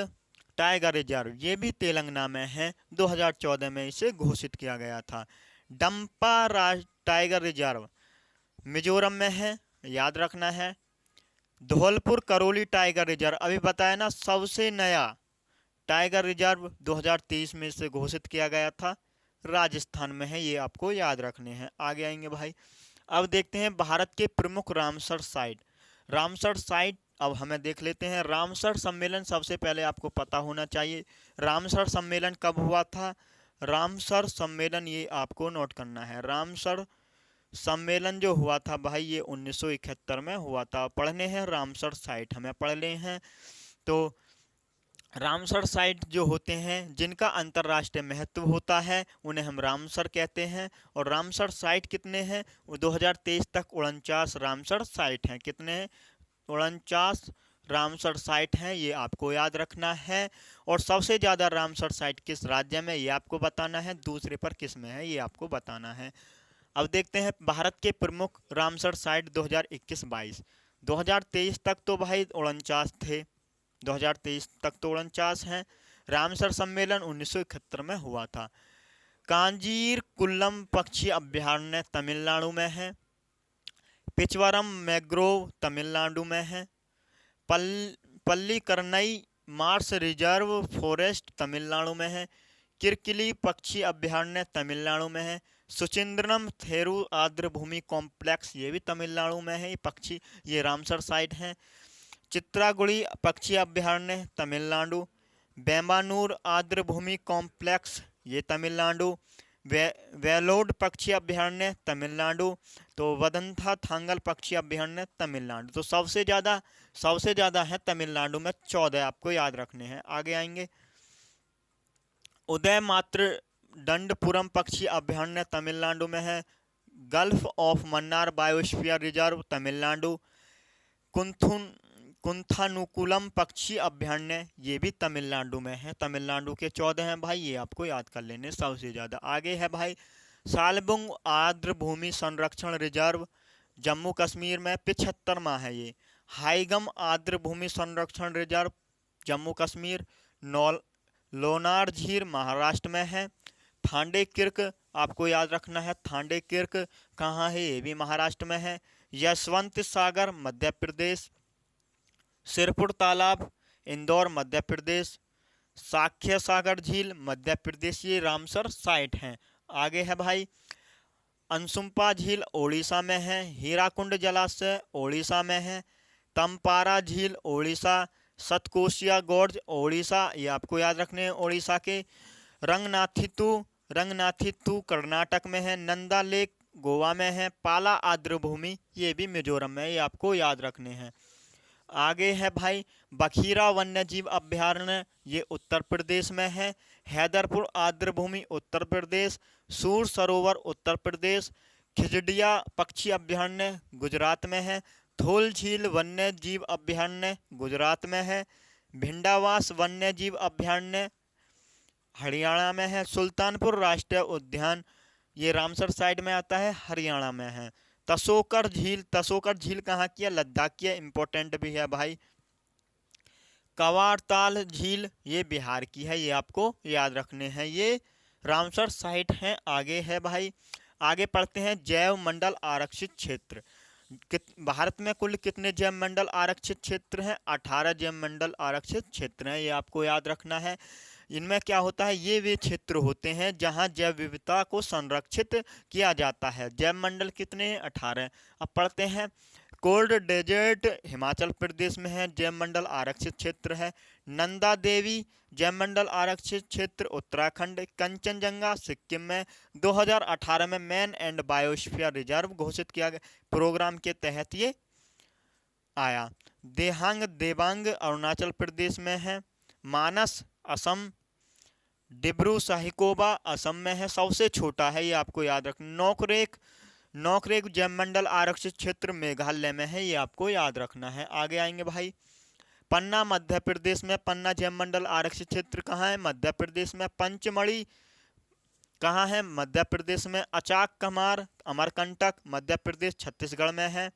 टाइगर रिजर्व ये भी तेलंगाना में है, 2014 में इसे घोषित किया गया था। डंपा टाइगर रिजर्व मिजोरम में है, याद रखना है। धौलपुर करौली टाइगर रिजर्व अभी बताया ना, सबसे नया टाइगर रिजर्व 2023 में इसे घोषित किया गया था, राजस्थान में है, ये आपको याद रखने हैं। आगे आएंगे भाई, अब देखते हैं भारत के प्रमुख रामसर साइट अब हमें देख लेते हैं। रामसर सम्मेलन सबसे पहले आपको पता होना चाहिए, रामसर सम्मेलन कब हुआ था। रामसर सम्मेलन ये आपको नोट करना है, रामसर सम्मेलन जो हुआ था भाई ये 1971 में हुआ था। पढ़ने हैं रामसर साइट, हमें पढ़ ले हैं। तो रामसर साइट जो होते हैं जिनका अंतर्राष्ट्रीय महत्व होता है उन्हें हम रामसर कहते हैं। और रामसर साइट कितने हैं, 2023 तक 49 रामसर साइट हैं। कितने हैं, 49 रामसर साइट हैं, ये आपको याद रखना है। और सबसे ज़्यादा रामसर साइट किस राज्य में, ये आपको बताना है। दूसरे पर किस में है, ये आपको बताना है। अब देखते हैं भारत के प्रमुख रामसर साइट 2021-22। 2023 तक तो भाई 49 थे, 2023 तक तो 49 हैं। रामसर सम्मेलन 1971 में हुआ था। कांजीर कुल्लम पक्षी अभ्यारण्य तमिलनाडु में है। पिचवरम मैग्रोव तमिलनाडु में है। Pallikaranai Mars reserve forest Tamil Nadu में है। किरकिली पक्षी अभ्यारण्य तमिलनाडु में है। सुचिंद्रम थेरू आर्द्रभूमि कॉम्प्लेक्स ये भी तमिलनाडु में है, ये पक्षी ये रामसर साइट हैं। चित्रागुड़ी पक्षी अभ्यारण्य तमिलनाडु। बेम्बानूर आर्द्रभूमि कॉम्प्लेक्स ये तमिलनाडु। वेलोड पक्षी अभ्यारण्य तमिलनाडु। तो वदंथा थांगल पक्षी अभ्यारण्य तमिलनाडु। तो सबसे ज़्यादा है तमिलनाडु में, 14 आपको याद रखने हैं। आगे आएंगे, उदय मात्र दंडपुरम पक्षी अभ्यारण्य तमिलनाडु में है। Gulf of Mannar biosphere reserve Tamil Nadu. Koonthankulam पक्षी अभ्यारण्य ये भी तमिलनाडु में है, तमिलनाडु के 14 हैं भाई, ये आपको याद कर लेने सबसे ज़्यादा। आगे है भाई सालबुंग आर्द्र भूमि संरक्षण रिजर्व जम्मू कश्मीर में 75वां है ये। हाईगम आर्द्र भूमि संरक्षण रिजर्व जम्मू कश्मीर। लोनार झील महाराष्ट्र में है। थांडे किर्क आपको याद रखना है, थांडे किर्क कहाँ है, ये भी महाराष्ट्र में है। यशवंत सागर मध्य प्रदेश। सिरपुर तालाब इंदौर मध्य प्रदेश। साख्य सागर झील मध्य प्रदेश, ये रामसर साइट हैं। आगे है भाई अंसुम्पा झील ओडिशा में है। हीराकुंड जलाशय ओडिशा में है। तमपारा झील ओडिशा। सतकोशिया गोर्ज ओडिशा, ये आपको याद रखने हैं ओडिशा के। रंगनाथितु कर्नाटक में है। नंदा लेक गोवा में है। पाला आर्द्र भूमि ये भी मिजोरम में है, ये आपको याद रखने हैं। आगे है भाई बखीरा वन्य जीव अभयारण्य, ये उत्तर प्रदेश में है। हैदरपुर आर्द्रभूमि उत्तर प्रदेश। सूर सरोवर उत्तर प्रदेश। खिजड़िया पक्षी अभयारण्य गुजरात में है। धौल झील वन्य जीव अभयारण्य गुजरात में है। भिंडावास वन्य जीव अभयारण्य हरियाणा में है। सुल्तानपुर राष्ट्रीय उद्यान, ये रामसर साइड में आता है, हरियाणा में है। तसोकर झील कहाँ की है? लद्दाख की है, इंपॉर्टेंट भी है भाई। कवारताल झील ये बिहार की है, ये आपको याद रखने हैं, ये रामसर साइट है। आगे है भाई, आगे पढ़ते हैं जैव मंडल आरक्षित क्षेत्र। भारत में कुल कितने जैव मंडल आरक्षित क्षेत्र हैं? 18 जैव मंडल आरक्षित क्षेत्र हैं, ये आपको याद रखना है। इनमें क्या होता है, ये वे क्षेत्र होते हैं जहां जैव विविधता को संरक्षित किया जाता है। जैव मंडल कितने हैं? 18। अब पढ़ते हैं कोल्ड डेजर्ट हिमाचल प्रदेश में है, जैव मंडल आरक्षित क्षेत्र है। नंदा देवी जैव मंडल आरक्षित क्षेत्र उत्तराखंड। कंचनजंगा सिक्किम में 2018 में मैन एंड बायोस्फीयर रिजर्व घोषित किया गया, प्रोग्राम के तहत ये आया। देबांग अरुणाचल प्रदेश में है। मानस असम। डिब्रू साहिकोबा असम में है, सबसे छोटा है, ये आपको याद रखना। नोकरेक जैव मंडल आरक्षित क्षेत्र मेघालय में है, ये आपको याद रखना है। आगे आएंगे भाई, पन्ना मध्य प्रदेश में, पन्ना जैव मंडल आरक्षित क्षेत्र कहाँ है? मध्य प्रदेश में। पंचमढ़ी कहाँ है? मध्य प्रदेश में। अचाक कमार अमरकंटक मध्य प्रदेश छत्तीसगढ़ में है।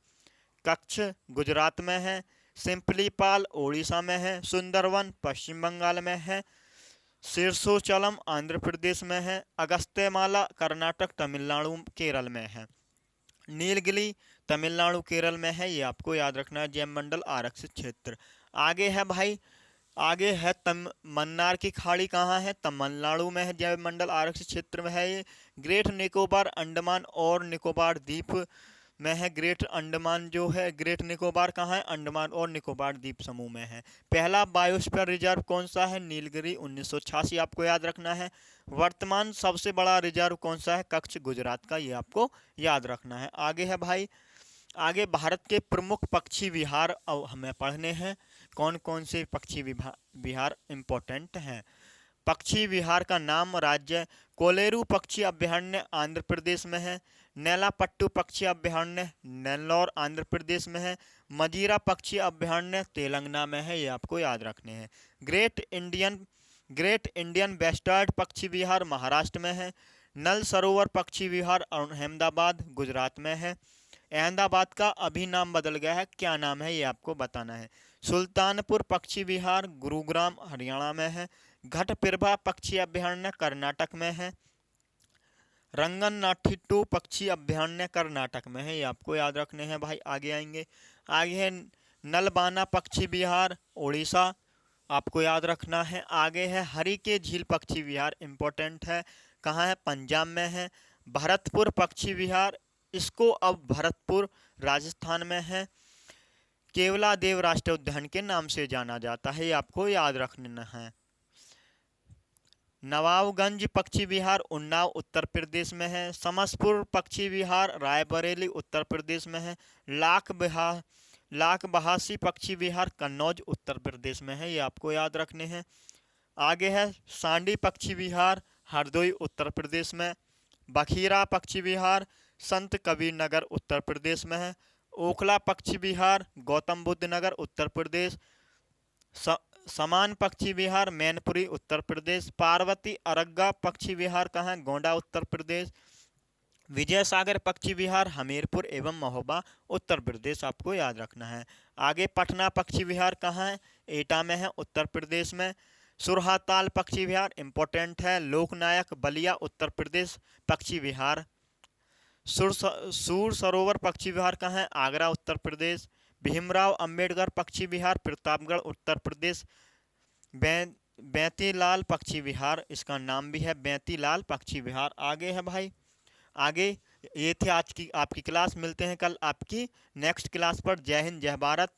कच्छ गुजरात में है। सिंपलीपाल ओडिशा में है। सुंदरवन पश्चिम बंगाल में है। शीर्षोचलम आंध्र प्रदेश में है। अगस्त्यमाला कर्नाटक तमिलनाडु केरल में है। नीलगिरी तमिलनाडु केरल में है, ये आपको याद रखना है, जैव मंडल आरक्षित क्षेत्र। आगे है भाई, आगे है मन्नार की खाड़ी कहाँ है? तमिलनाडु में है, जैव मंडल आरक्षित क्षेत्र में है ये। ग्रेट निकोबार अंडमान और निकोबार द्वीप में है। ग्रेट अंडमान जो है, ग्रेट निकोबार कहाँ है? अंडमान और निकोबार द्वीप समूह में है। पहला बायोस्फीयर रिजर्व कौन सा है? नीलगिरी 1986, आपको याद रखना है। वर्तमान सबसे बड़ा रिजर्व कौन सा है? कच्छ गुजरात का, ये आपको याद रखना है। आगे है भाई, आगे भारत के प्रमुख पक्षी विहार अब हमें पढ़ने हैं। कौन कौन से पक्षी विहार इंपॉर्टेंट हैं? पक्षी विहार का नाम, राज्य कोलेरू पक्षी अभयारण्य आंध्र प्रदेश में है। नेलापट्टू पक्षी अभयारण्य नेल्लौर आंध्र प्रदेश में है। मजीरा पक्षी अभयारण्य तेलंगाना में है, ये आपको याद रखने हैं। ग्रेट इंडियन बेस्टर्ड पक्षी विहार महाराष्ट्र में है। नल सरोवर पक्षी विहार अहमदाबाद गुजरात में है। अहमदाबाद का अभी नाम बदल गया है, क्या नाम है ये आपको बताना है। सुल्तानपुर पक्षी विहार गुरुग्राम हरियाणा में है। घटप्रभा पक्षी अभयारण्य कर्नाटक में है। रंगननाथिट्टू पक्षी अभयारण्य कर्नाटक में है, ये आपको याद रखने हैं भाई। आगे आएंगे, आगे है नलबाना पक्षी विहार उड़ीसा, आपको याद रखना है। आगे है हरिके झील पक्षी विहार, इंपॉर्टेंट है, कहाँ है? पंजाब में है। भरतपुर पक्षी विहार, इसको अब भरतपुर राजस्थान में है। केवलादेव राष्ट्रीय उद्यान के नाम से जाना जाता है, ये आपको याद रखना है। नवाबगंज पक्षी विहार उन्नाव उत्तर प्रदेश में है। समसपुर पक्षी विहार रायबरेली उत्तर प्रदेश में है। लाख बहासी पक्षी विहार कन्नौज उत्तर प्रदेश में है, ये आपको याद रखने हैं। आगे है सांडी पक्षी विहार हरदोई उत्तर प्रदेश में। बखीरा पक्षी विहार संत कबीर नगर उत्तर प्रदेश में है। ओखला पक्षी विहार गौतम बुद्ध नगर उत्तर प्रदेश। समान पक्षी विहार मैनपुरी उत्तर प्रदेश। पार्वती अरग्गा पक्षी विहार कहाँ है? गोंडा उत्तर प्रदेश। विजय सागर पक्षी विहार हमीरपुर एवं महोबा उत्तर प्रदेश, आपको याद रखना है। आगे पटना पक्षी विहार कहाँ है? एटा में है, उत्तर प्रदेश में। सुरहाताल पक्षी विहार इंपॉर्टेंट है। लोकनायक बलिया उत्तर प्रदेश पक्षी विहार। सूर सरोवर पक्षी विहार कहाँ है? आगरा उत्तर प्रदेश। भीमराव अंबेडकर पक्षी विहार प्रतापगढ़ उत्तर प्रदेश। बैतीलाल पक्षी विहार, इसका नाम भी है बैतीलाल पक्षी विहार। आगे है भाई, आगे ये थे आज की आपकी क्लास। मिलते हैं कल आपकी नेक्स्ट क्लास पर। जय हिंद जय भारत।